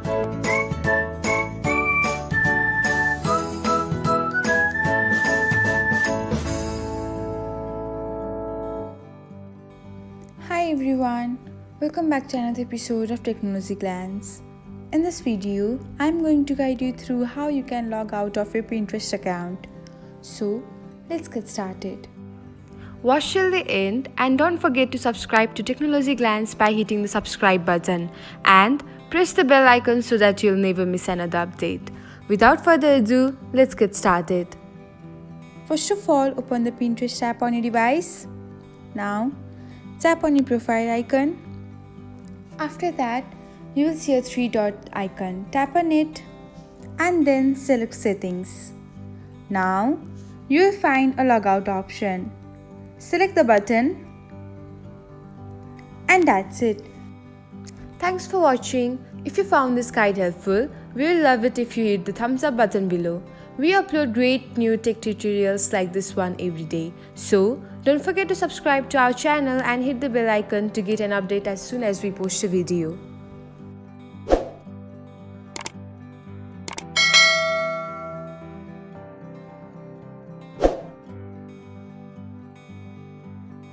Hi everyone, welcome back to another episode of Technologyglance. In this video, I'm going to guide you through how you can log out of your Pinterest account. So, let's get started. Watch till the end and don't forget to subscribe to Technologyglance by hitting the subscribe button and press the bell icon so that you'll never miss another update. Without further ado, let's get started. First of all, open the Pinterest app on your device. Now, tap on your profile icon. After that, you will see a three-dot icon. Tap on it and then select Settings. Now, you will find a logout option. Select the button and that's it. Thanks for watching. If you found this guide helpful, we will love it if you hit the thumbs up button below. We upload great new tech tutorials like this one every day. So, don't forget to subscribe to our channel and hit the bell icon to get an update as soon as we post a video.